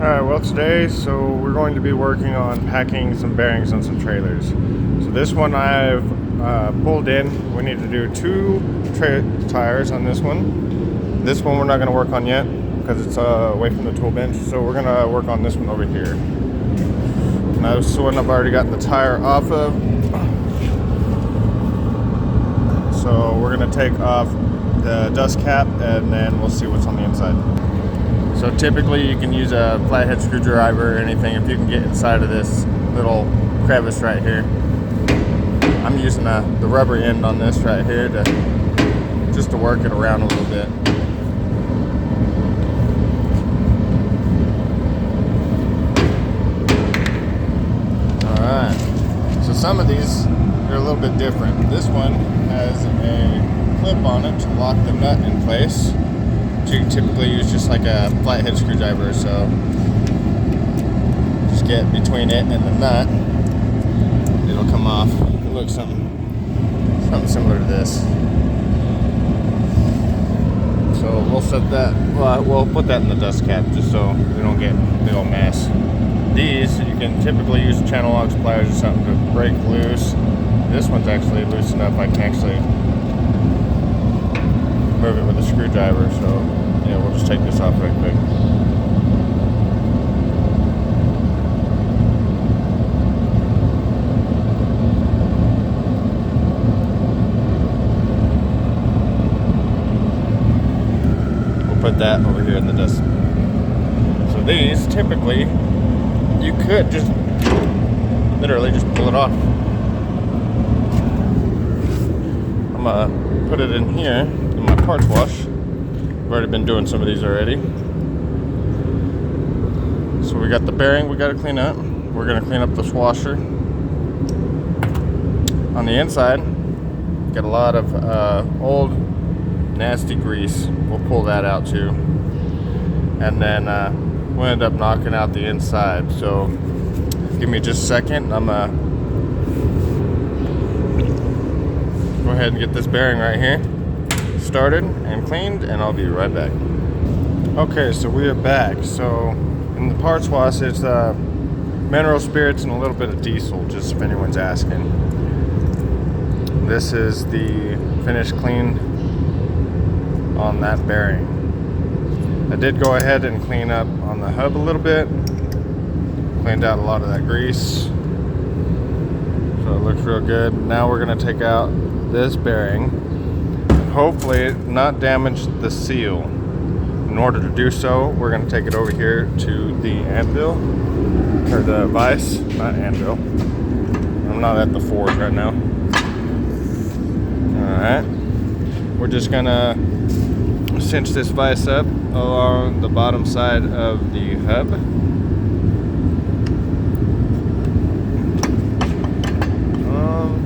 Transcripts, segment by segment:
Alright, well today, we're going to be working on packing some bearings on some trailers. So this one I've pulled in. We need to do two tires on this one. This one we're not going to work on yet because it's away from the tool bench. So we're going to work on this one over here. Now this one I've already gotten the tire off of. So we're going to take off the dust cap and then we'll see what's on the inside. So typically you can use a flathead screwdriver or anything if you can get inside of this little crevice right here. I'm using the rubber end on this right here just to work it around a little bit. Alright, so some of these are a little bit different. This one has a clip on it to lock the nut in place. You can typically use just like a flathead screwdriver or so. Just get between it and the nut. It'll come off. It looks something similar to this. So we'll set that, we'll put that in the dust cap just so we don't get a big old mess. These, you can typically use channel locks, pliers or something to break loose. This one's actually loose enough I can actually move it with a screwdriver, so yeah, we'll just take this off right quick. We'll put that over here in the dust. So these, typically, you could just literally just pull it off. I'm gonna put it in here in my parts wash. I've already been doing some of these already. So we got the bearing we got to clean up. We're going to clean up this washer. On the inside, got a lot of old nasty grease. We'll pull that out too. And then we'll end up knocking out the inside. So give me just a second. I'm going to go ahead and get this bearing right here started and cleaned, and I'll be right back. Okay, so we are back. So in the parts wash, it's mineral spirits and a little bit of diesel, just if anyone's asking. This is the finished clean on that bearing. I did go ahead and clean up on the hub a little bit, cleaned out a lot of that grease, so it looks real good. Now we're going to take out this bearing, hopefully not damage the seal. In order to do so, we're going to take it over here to the anvil, or the vise, not anvil. I'm not at the forge right now. Alright, we're just going to cinch this vise up along the bottom side of the hub.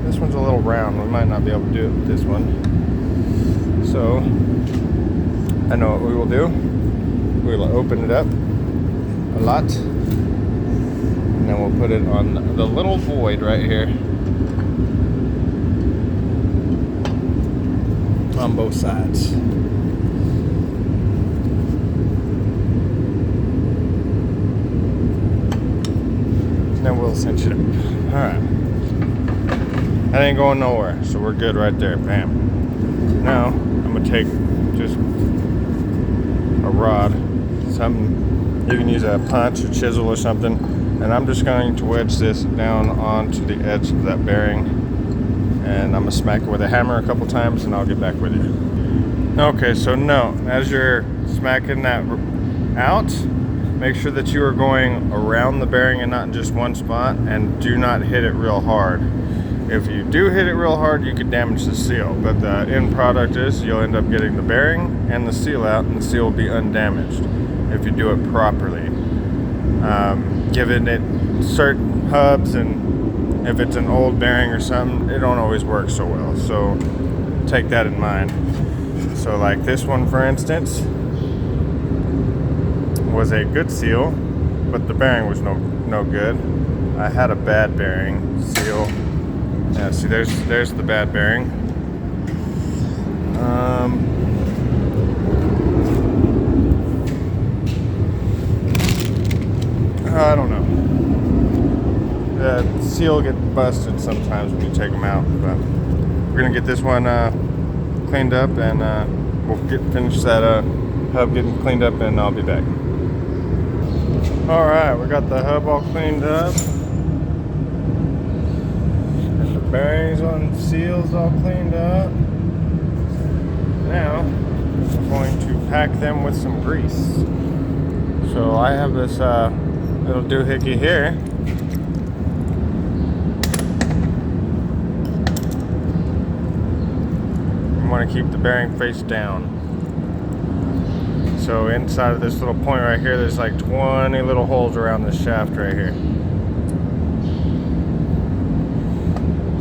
This one's a little round. We might not be able to do it with this one. So, I know what we will do. We will open it up a lot, and then we'll put it on the little void right here on both sides. And then we'll cinch it up. Alright. That ain't going nowhere, so we're good right there. Bam. Now, I'm going to take just a rod, something, you can use a punch or chisel or something, and I'm just going to wedge this down onto the edge of that bearing, and I'm going to smack it with a hammer a couple times, and I'll get back with you. Okay, so no, as you're smacking that out, make sure that you are going around the bearing and not in just one spot, and do not hit it real hard. If you do hit it real hard, you could damage the seal, but the end product is you'll end up getting the bearing and the seal out, and the seal will be undamaged if you do it properly. Giving it certain hubs, and if it's an old bearing or something, it don't always work so well, so take that in mind. So like this one, for instance, was a good seal, but the bearing was no good. I had a bad bearing seal. Yeah, see, there's the bad bearing. I don't know. The seal get busted sometimes when you take them out, but we're gonna get this one cleaned up, and we'll finish that hub getting cleaned up, and I'll be back. All right, we got the hub all cleaned up. Got the bearings on seals all cleaned up. Now we're going to pack them with some grease. So I have this little doohickey here. You want to keep the bearing face down. So inside of this little point right here, there's like 20 little holes around this shaft right here.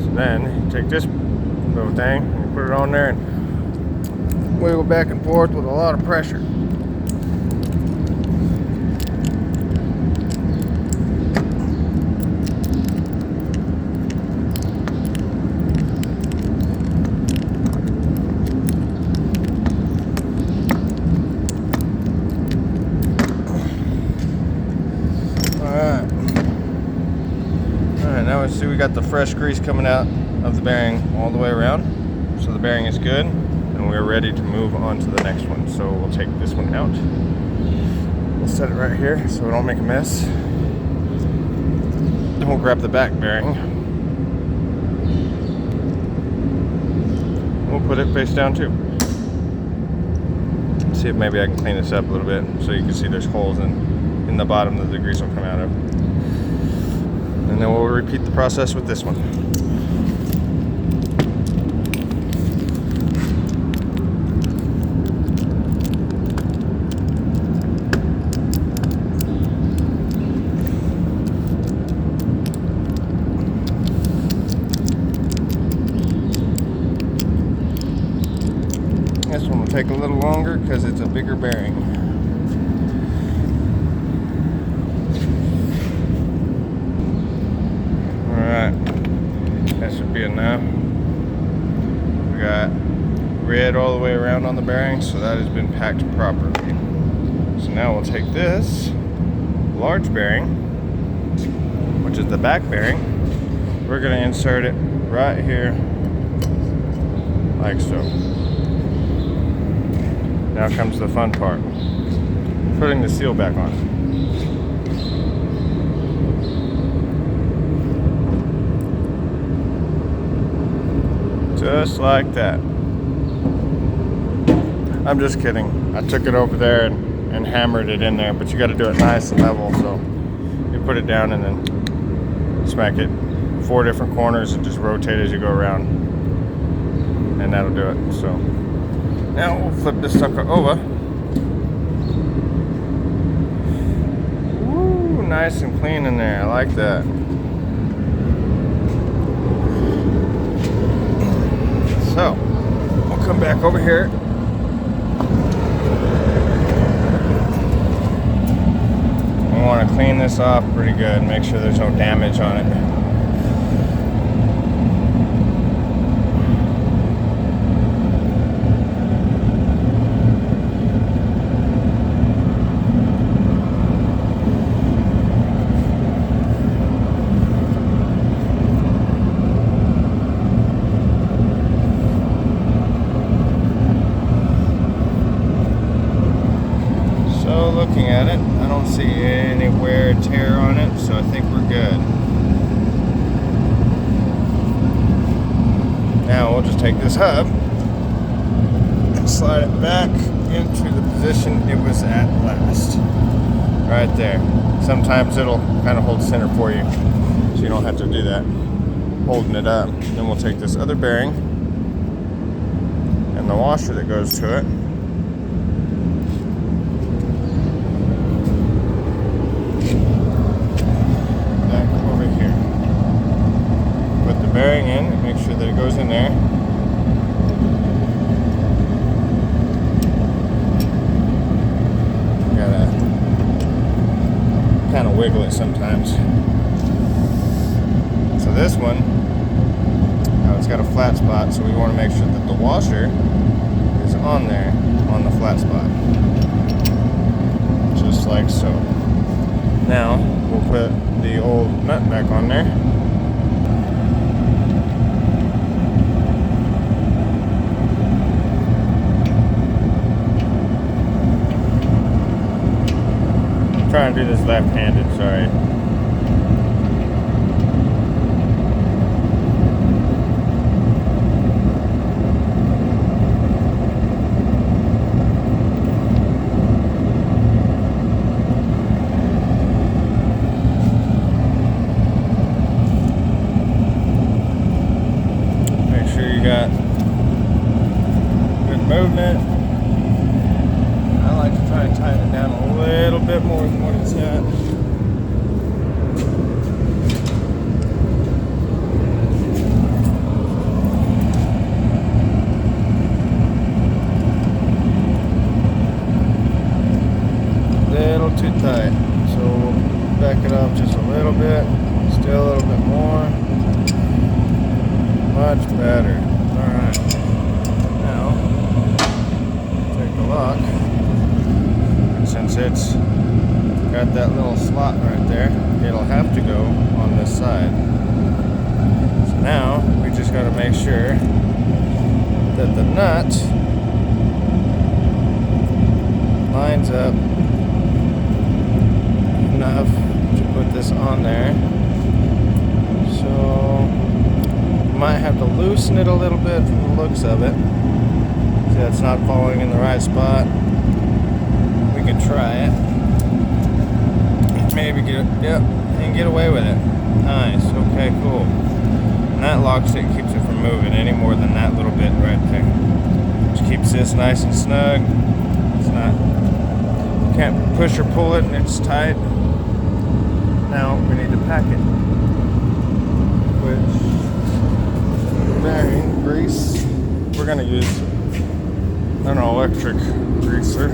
So then you take this little thing and you put it on there and wiggle back and forth with a lot of pressure. Now we see we got the fresh grease coming out of the bearing all the way around. So the bearing is good, and we're ready to move on to the next one. So we'll take this one out. We'll set it right here so we don't make a mess. Then we'll grab the back bearing. We'll put it face down too. See if maybe I can clean this up a little bit so you can see there's holes in the bottom that the grease will come out of. And then we'll repeat the process with this one. This one will take a little longer because it's a bigger bearing. That should be enough. We got red all the way around on the bearing, so that has been packed properly. So now we'll take this large bearing, which is the back bearing. We're going to insert it right here, like so. Now comes the fun part, putting the seal back on. Just like that. I'm just kidding. I took it over there and hammered it in there, but you got to do it nice and level. So you put it down and then smack it 4 different corners and just rotate as you go around, and that'll do it. So now we'll flip this sucker over. Woo, nice and clean in there. I like that. So, we'll come back over here. We want to clean this off pretty good, make sure there's no damage on it. Looking at it, I don't see any wear or tear on it, so I think we're good. Now we'll just take this hub and slide it back into the position it was at last. Right there. Sometimes it'll kind of hold center for you, so you don't have to do that, holding it up. Then we'll take this other bearing and the washer that goes to it. Bearing in and make sure that it goes in there. You gotta kind of wiggle it sometimes. So this one, it's got a flat spot, so we want to make sure that the washer is on there on the flat spot, just like so. Now we'll put the old nut back on there. I'm trying to do this left-handed, sorry. Got good movement. I like to try and tighten it down a little bit more than what it's at. A little too tight. So we'll back it up just a little bit. Still a little bit more. Much better. Alright, now take the lock, and since it's got that little slot right there, it'll have to go on this side. So now we just got to make sure that the nut lines up enough to put this on there. So might have to loosen it a little bit from the looks of it. See, that's not falling in the right spot. We can try it. Maybe and get away with it. Nice, okay, cool. And that locks it, keeps it from moving any more than that little bit right there. Just keeps this nice and snug. It's not, you can't push or pull it and it's tight. Now we need to pack it. Which bearing grease, we're going to use an electric greaser.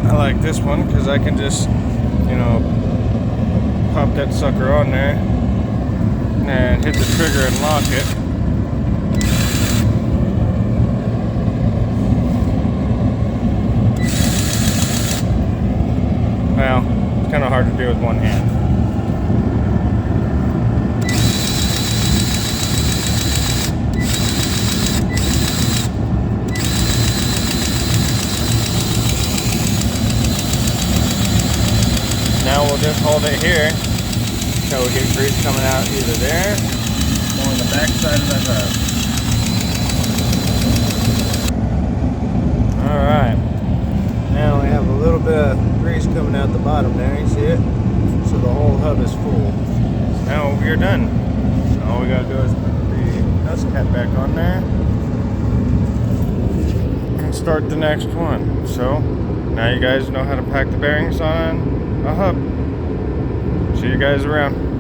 I like this one because I can just, pop that sucker on there and hit the trigger and lock it. Well, it's kind of hard to do with one hand. Now we'll just hold it here until we get grease coming out either there or on the back side of the hub. Alright, now we have a little bit of grease coming out the bottom there, you see it? So the whole hub is full. So now we're done. So all we gotta do is put the dust cap back on there and start the next one. So now you guys know how to pack the bearings on a hub. See you guys around.